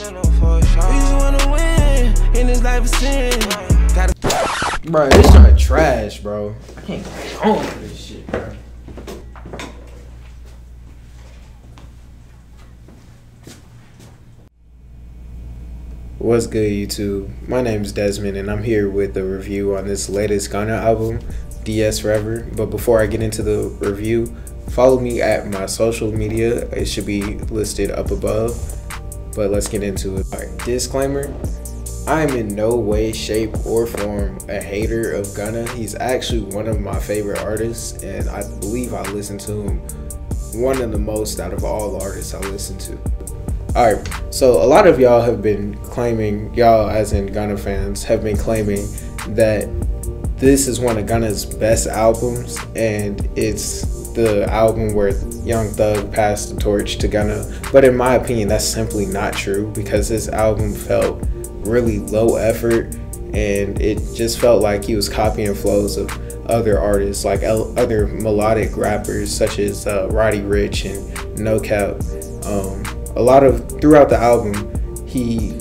Bro, this joint trash, bro. I can't get on with this shit, bro. What's good, YouTube? My name is Desmond, and I'm here with a review on this latest Gunna album, DS4EVER. But before I get into the review, follow me at my social media. It should be listed up above. But let's get into it. All right, disclaimer. I am in no way, shape, or form a hater of Gunna. He's actually one of my favorite artists, and I believe I listen to him one of the most out of all the artists I listen to. Alright, so a lot of y'all have been claiming, y'all as in Gunna fans, have been claiming that this is one of Gunna's best albums, and it's the album where Young Thug passed the torch to Gunna. But in my opinion, that's simply not true, because this album felt really low effort, and it just felt like he was copying flows of other artists, like other melodic rappers such as Roddy Ricch and No Cap. Throughout the album, he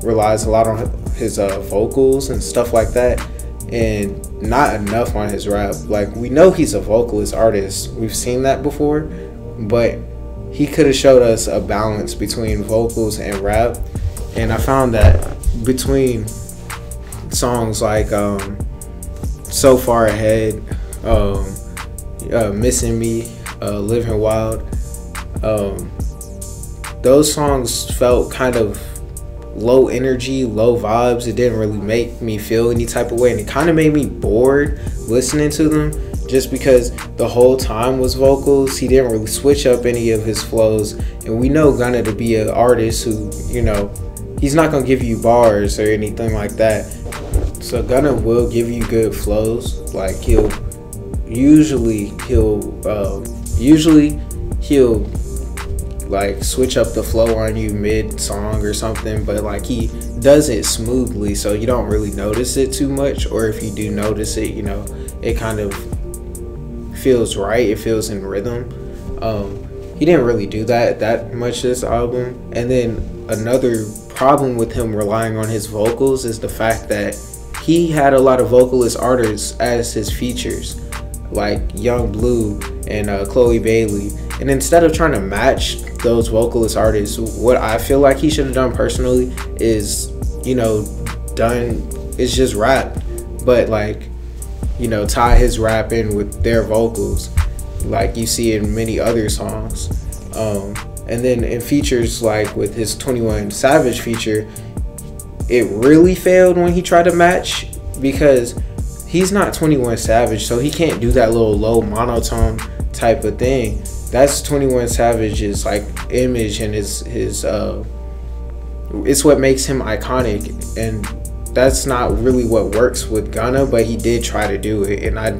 relies a lot on his vocals and stuff like that, and not enough on his rap. Like, we know he's a vocalist artist, we've seen that before, but he could have showed us a balance between vocals and rap. And I found that between songs like So Far Ahead, Missing Me, Living Wild, those songs felt kind of low energy, low vibes. It didn't really make me feel any type of way, and it kind of made me bored listening to them, just because the whole time was vocals. He didn't really switch up any of his flows, and we know Gunna to be an artist who, you know, he's not gonna give you bars or anything like that. So Gunna will give you good flows. Like, he'll usually like switch up the flow on you mid song or something, but like he does it smoothly, so you don't really notice it too much, or if you do notice it, you know, it kind of feels right, it feels in rhythm. He didn't really do that much this album. And then another problem with him relying on his vocals is the fact that he had a lot of vocalist artists as his features, like Young Blue and Chloe Bailey. And instead of trying to match those vocalist artists, what I feel like he should have done personally is, you know, it's just rap, but like, you know, tie his rap in with their vocals, like you see in many other songs. And then in features, like with his 21 Savage feature, it really failed when he tried to match, because he's not 21 Savage, so he can't do that little low monotone type of thing. That's 21 Savage's like image, and his it's what makes him iconic, and that's not really what works with Gunna. But he did try to do it, and I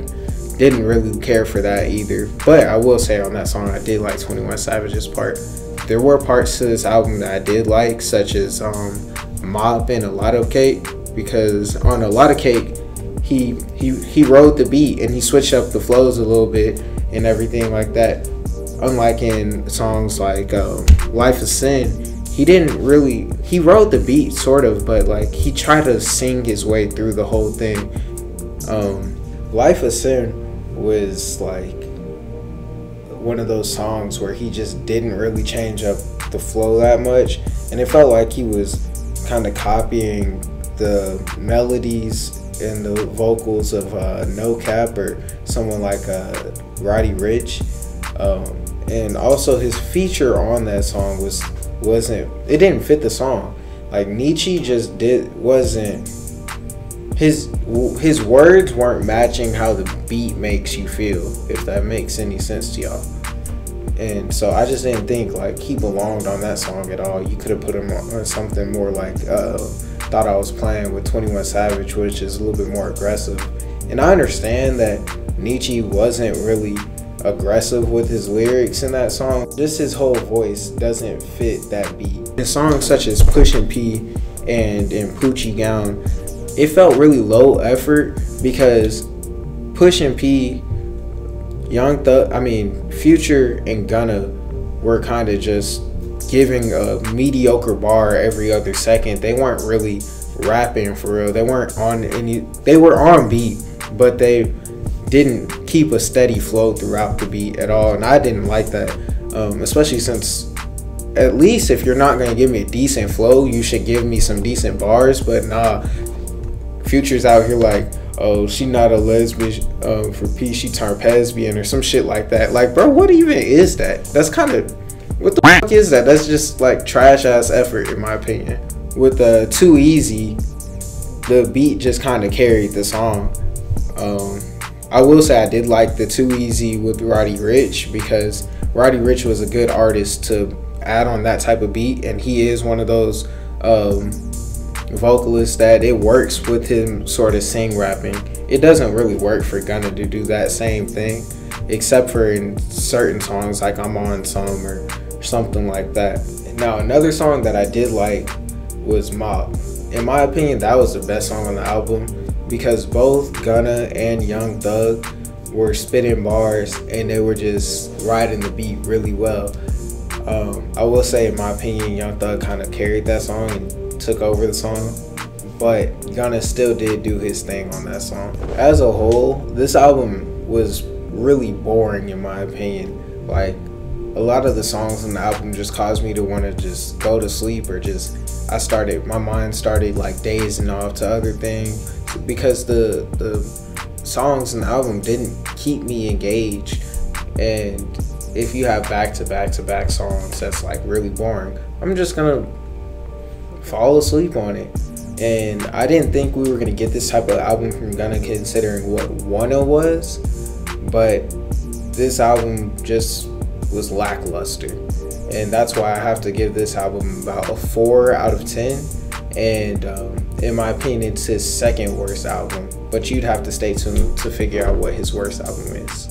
didn't really care for that either. But I will say, on that song, I did like 21 Savage's part. There were parts to this album that I did like, such as Mop and A Lot of Cake, because on A Lot of Cake, he rode the beat and he switched up the flows a little bit and everything like that. Unlike in songs like Life of Sin, he rode the beat sort of, but like he tried to sing his way through the whole thing. Life of Sin was like one of those songs where he just didn't really change up the flow that much, and it felt like he was kind of copying the melodies and the vocals of No Cap or someone like Roddy Ricch. And also his feature on that song it didn't fit the song. Like, Nietzsche just wasn't, his words weren't matching how the beat makes you feel, if that makes any sense to y'all. And so I just didn't think like he belonged on that song at all. You could have put him on something more like Thought I Was Playing with 21 Savage, which is a little bit more aggressive. And I understand that Nietzsche wasn't really aggressive with his lyrics in that song. Just his whole voice doesn't fit that beat. In songs such as Pushin' P and in Poochie Gown, it felt really low effort, because Pushin' P, Young Thug, Future and Gunna were kind of just giving a mediocre bar every other second. They weren't really rapping for real. They weren't on any. They were on beat, but they didn't keep a steady flow throughout the beat at all, and I didn't like that. Especially since, at least if you're not gonna give me a decent flow, you should give me some decent bars. But nah, Future's out here like, oh, she not a lesbian, for P she turned lesbian or some shit like that. Like, bro, what even is that? That's kind of, what the fuck is that? That's just like trash ass effort in my opinion. With Too Easy, the beat just kind of carried the song. I will say I did like the Too Easy with Roddy Ricch, because Roddy Ricch was a good artist to add on that type of beat, and he is one of those vocalists that it works with him sort of sing rapping. It doesn't really work for Gunna to do that same thing, except for in certain songs like I'm On Some or something like that. Now another song that I did like was Mob. In my opinion, that was the best song on the album, because both Gunna and Young Thug were spitting bars and they were just riding the beat really well. I will say, in my opinion, Young Thug kind of carried that song and took over the song, but Gunna still did do his thing on that song. As a whole, this album was really boring in my opinion. Like, a lot of the songs on the album just caused me to want to just go to sleep, or just, my mind started like dazing off to other things, because the songs in the album didn't keep me engaged. And if you have back-to-back songs that's like really boring, I'm just gonna fall asleep on it. And I didn't think we were gonna get this type of album from Gunna, considering what Wanna was, but this album just was lackluster, and that's why I have to give this album about a 4 out of 10. And in my opinion, it's his second worst album, but you'd have to stay tuned to figure out what his worst album is.